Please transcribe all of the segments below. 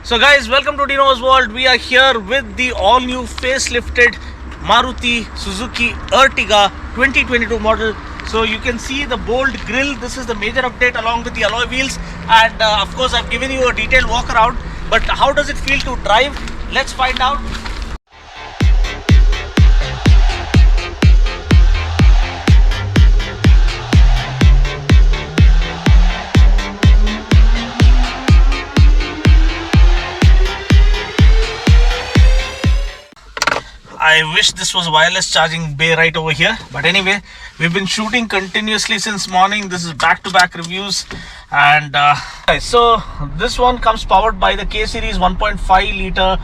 So guys, welcome to Dino's World. We are here with the all new facelifted Maruti Suzuki Ertiga 2022 model. So you can see the bold grille. This is the major update along with the alloy wheels, and of course I've given you a detailed walk around. But how does it feel to drive? Let's find out. I wish this was wireless charging bay right over here, but anyway, we've been shooting continuously since morning. This is back-to-back reviews, and so this one comes powered by the K series 1.5 liter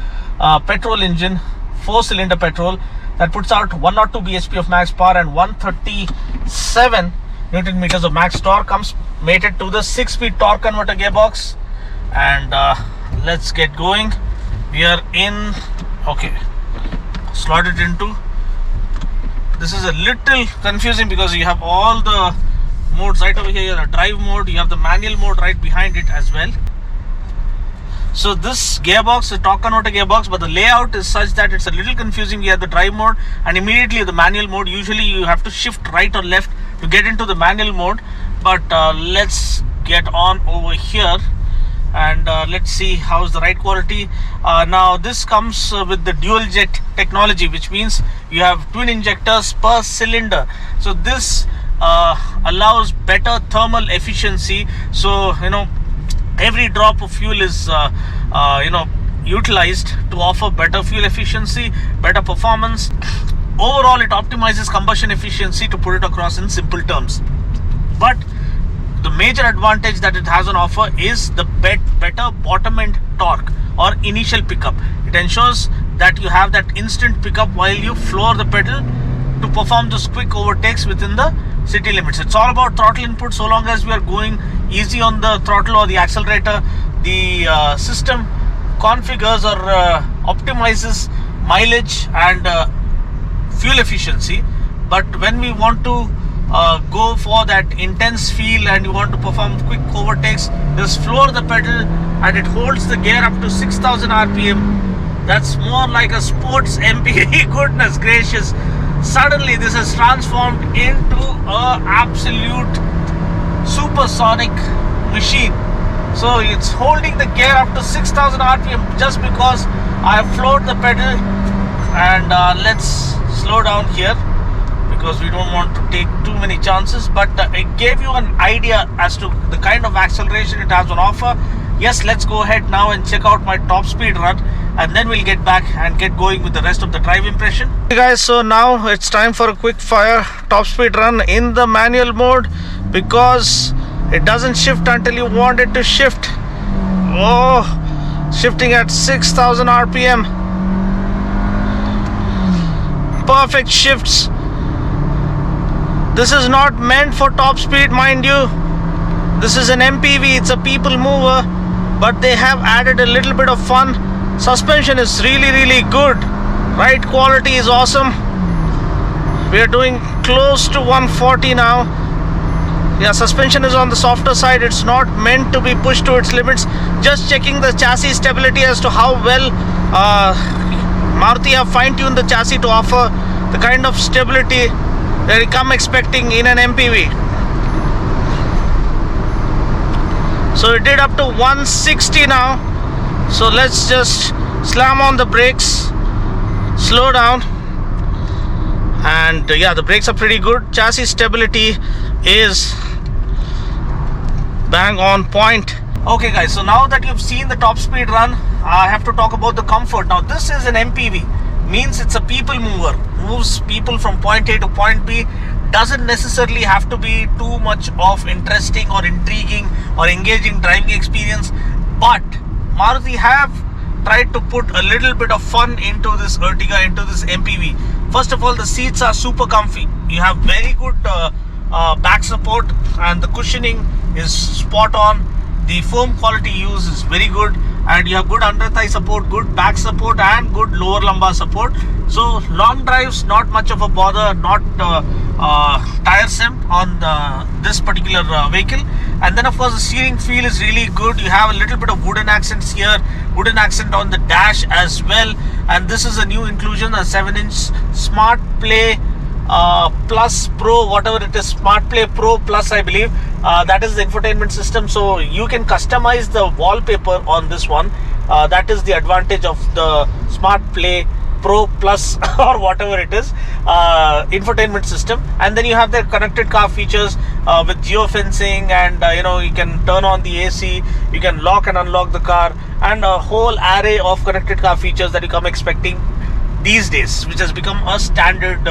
petrol engine, 4-cylinder petrol that puts out 102 bhp of max power and 137 newton meters of max torque. Comes mated to the 6-speed torque converter gearbox, and let's get going. We are in. Okay. Slot it into. This is a little confusing because you have all the modes right over here. You have the drive mode, you have the manual mode right behind it as well. So this gearbox, the torque converter gearbox, but the layout is such that it's a little confusing. You have the drive mode and immediately the manual mode. Usually you have to shift right or left to get into the manual mode, but let's get on over here and let's see how's the ride quality. Now this comes with the dual jet technology, which means you have twin injectors per cylinder. So this allows better thermal efficiency. So every drop of fuel is utilized to offer better fuel efficiency, better performance. Overall, it optimizes combustion efficiency, to put it across in simple terms. But the major advantage that it has on offer is the better bottom end torque or initial pickup. It ensures that you have that instant pickup while you floor the pedal to perform those quick overtakes within the city limits. It's all about throttle input. So long as we are going easy on the throttle or the accelerator, the system configures or optimizes mileage and fuel efficiency. But when we want to go for that intense feel and you want to perform quick overtakes, just floor the pedal and it holds the gear up to 6000 rpm. That's more like a sports MPV. Goodness gracious, suddenly this has transformed into a absolute supersonic machine. So it's holding the gear up to 6000 rpm just because I have floored the pedal. And let's slow down here because we don't want to take too many chances, but it gave you an idea as to the kind of acceleration it has on offer. Yes, let's go ahead now and check out my top speed run, and then we'll get back and get going with the rest of the drive impression. Okay guys, so now it's time for a quick fire top speed run in the manual mode, because it doesn't shift until you want it to shift. Oh, shifting at 6000 rpm. Perfect shifts. This is not meant for top speed, mind you. This is an MPV, it's a people mover, but they have added a little bit of fun. Suspension is really good. Ride quality is awesome. We are doing close to 140 now. Yeah, suspension is on the softer side. It's not meant to be pushed to its limits. Just checking the chassis stability as to how well Maruti have fine-tuned the chassis to offer the kind of stability that you come expecting in an MPV. So it did up to 160 now. So let's just slam on the brakes, slow down, and yeah, the brakes are pretty good. Chassis stability is bang on point. Okay guys, so now that you've seen the top speed run, I have to talk about the comfort. Now this is an MPV, means it's a people mover, moves people from point A to point B. Doesn't necessarily have to be too much of interesting or intriguing or engaging driving experience, but Maruti have tried to put a little bit of fun into this Ertiga, into this MPV. First of all, the seats are super comfy. You have very good back support and the cushioning is spot on. The foam quality used is very good, and you have good under thigh support, good back support, and good lower lumbar support. So long drives, not much of a bother, not tiresome on this particular vehicle. And then of course the steering feel is really good. You have a little bit of wooden accents here, wooden accent on the dash as well. And this is a new inclusion, a 7-inch Smart Play Plus Pro, whatever it is, Smart Play Pro Plus, I believe. That is the infotainment system, so you can customize the wallpaper on this one. That is the advantage of the Smart Play Pro Plus or whatever it is, infotainment system. And then you have the connected car features with geofencing, and you can turn on the AC, you can lock and unlock the car, and a whole array of connected car features that you come expecting these days, which has become a standard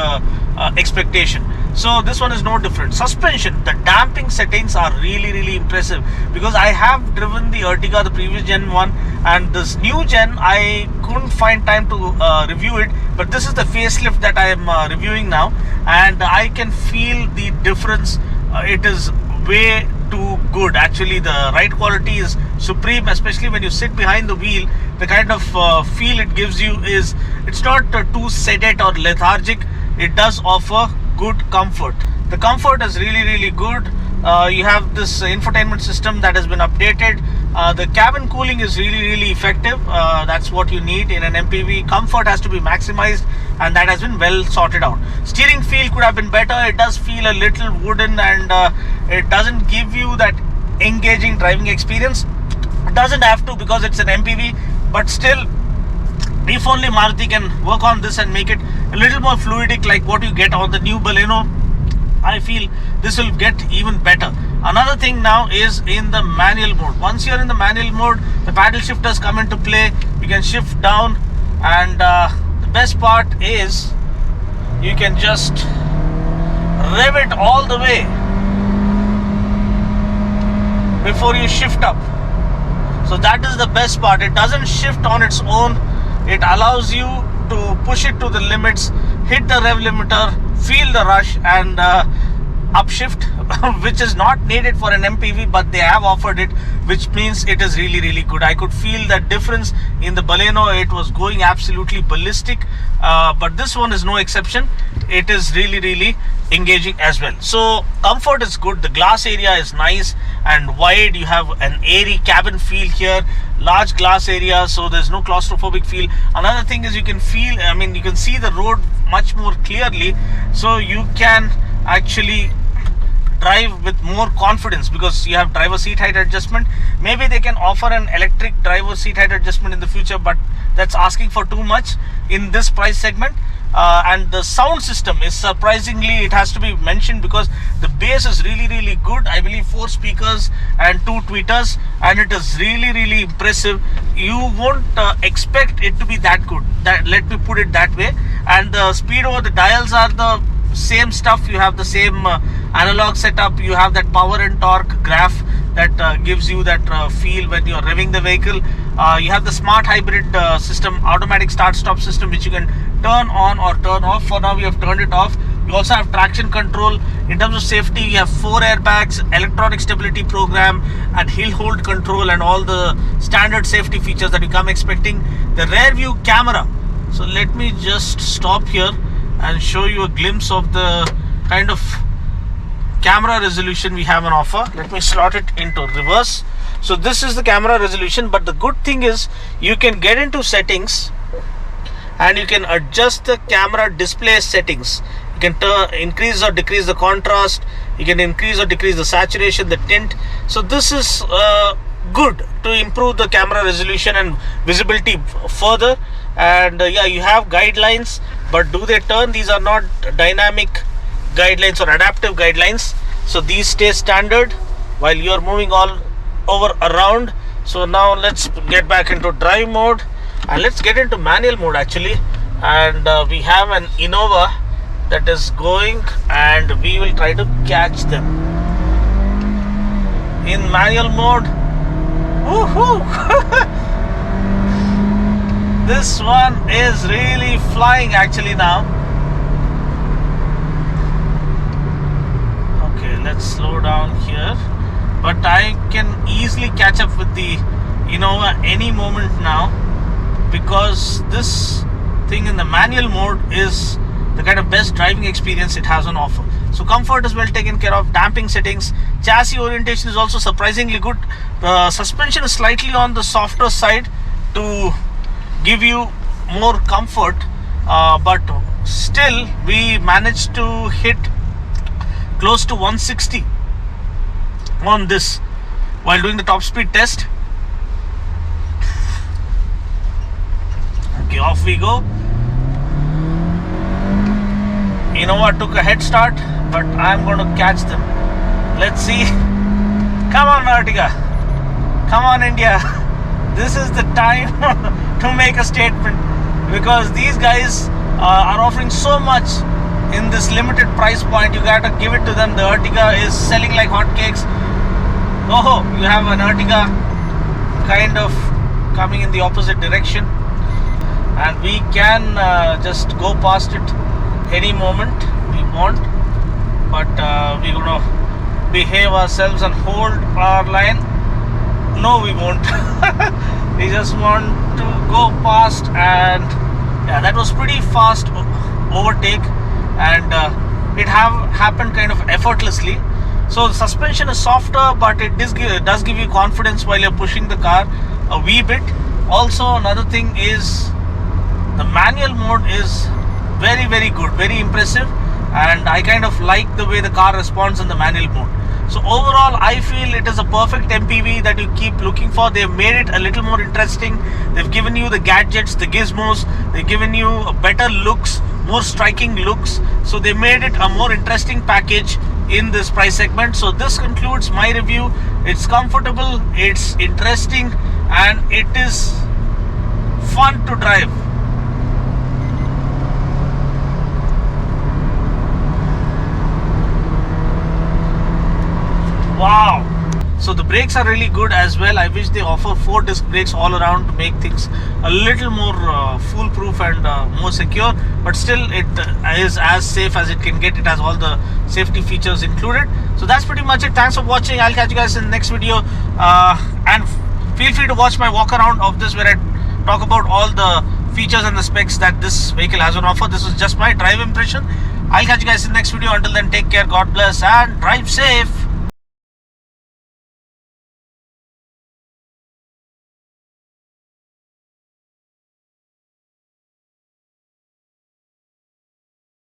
expectation. So this one is no different. Suspension, the damping settings are really impressive, because I have driven the Ertiga, the previous gen one, and this new gen I couldn't find time to review it, but this is the facelift that I am reviewing now, and I can feel the difference. It is way too good. Actually, the ride quality is supreme, especially when you sit behind the wheel. The kind of feel it gives you is, it's not too sedate or lethargic. It does offer good comfort. The comfort is really good. You have this infotainment system that has been updated. The cabin cooling is really effective. That's what you need in an MPV. Comfort has to be maximized, and that has been well sorted out. Steering feel could have been better. It does feel a little wooden, and it doesn't give you that engaging driving experience. It doesn't have to, because it's an MPV, but still, if only Maruti can work on this and make it a little more fluidic like what you get on the new Baleno, I feel this will get even better. Another thing now is in the manual mode. Once you're in the manual mode, the paddle shifters come into play. You can shift down, and the best part is you can just rev it all the way before you shift up. So that is the best part. It doesn't shift on its own. It allows you to push it to the limits, hit the rev limiter, feel the rush, and upshift, which is not needed for an MPV, but they have offered it, which means it is really good. I could feel that difference in the Baleno. It was going absolutely ballistic, but this one is no exception. It is really engaging as well. So comfort is good. The glass area is nice and wide. You have an airy cabin feel here, large glass area, so there's no claustrophobic feel. Another thing is you can feel, you can see the road much more clearly, so you can actually drive with more confidence, because you have driver seat height adjustment. Maybe they can offer an electric driver seat height adjustment in the future, but that's asking for too much in this price segment. And the sound system is surprisingly, it has to be mentioned, because the bass is really good. I believe 4 speakers and 2 tweeters, and it is really impressive. You won't expect it to be that good, let me put it that way. And the speed over the dials are the same stuff. You have the same analog setup. You have that power and torque graph that gives you that feel when you're revving the vehicle. You have the smart hybrid system, automatic start stop system, which you can turn on or turn off. For now we have turned it off. You also have traction control. In terms of safety, you have 4 airbags, electronic stability program, and hill hold control, and all the standard safety features that you come expecting. The rear view camera, so let me just stop here and show you a glimpse of the kind of camera resolution we have on offer. Let me slot it into reverse. So this is the camera resolution, but the good thing is you can get into settings and you can adjust the camera display settings. You can increase or decrease the contrast, you can increase or decrease the saturation, the tint. So this is good to improve the camera resolution and visibility further. And yeah, you have guidelines, but do they turn? These are not dynamic guidelines or adaptive guidelines, so these stay standard while you are moving all over around. So now let's get back into drive mode, and let's get into manual mode actually. And we have an Innova that is going, and we will try to catch them in manual mode. Woohoo! This one is really flying actually now. Okay, let's slow down here. But I can easily catch up with the Innova any moment now, because this thing in the manual mode is the kind of best driving experience it has on offer. So comfort is well taken care of. Damping settings, chassis orientation is also surprisingly good. The suspension is slightly on the softer side to give you more comfort, but still we managed to hit close to 160 on this while doing the top speed test. Okay, off we go. Innova took a head start, but I'm going to catch them. Let's see. Come on, Ertiga. Come on, India. This is the time to make a statement, because these guys are offering so much in this limited price point. You gotta give it to them. The Ertiga is selling like hotcakes. Oh, you have an Ertiga kind of coming in the opposite direction, and we can just go past it any moment we want, but we're gonna behave ourselves and hold our line. No, we won't. We just want to go past, and yeah, that was pretty fast overtake, and it happened kind of effortlessly. So the suspension is softer, but it does give you confidence while you're pushing the car a wee bit. Also, another thing is the manual mode is very, very good, very impressive, and I kind of like the way the car responds in the manual mode. So overall, I feel it is a perfect MPV that you keep looking for. They've made it a little more interesting. They've given you the gadgets, the gizmos. They've given you better looks, more striking looks. So they made it a more interesting package in this price segment. So this concludes my review. It's comfortable, it's interesting, and it is fun to drive. Wow. So the brakes are really good as well. I wish they offer 4 disc brakes all around to make things a little more foolproof and more secure, but still it is as safe as it can get. It has all the safety features included. So that's pretty much it. Thanks for watching. I'll catch you guys in the next video, and feel free to watch my walk around of this, where I talk about all the features and the specs that this vehicle has on offer. This is just my drive impression. I'll catch you guys in the next video. Until then, take care, God bless, and drive safe.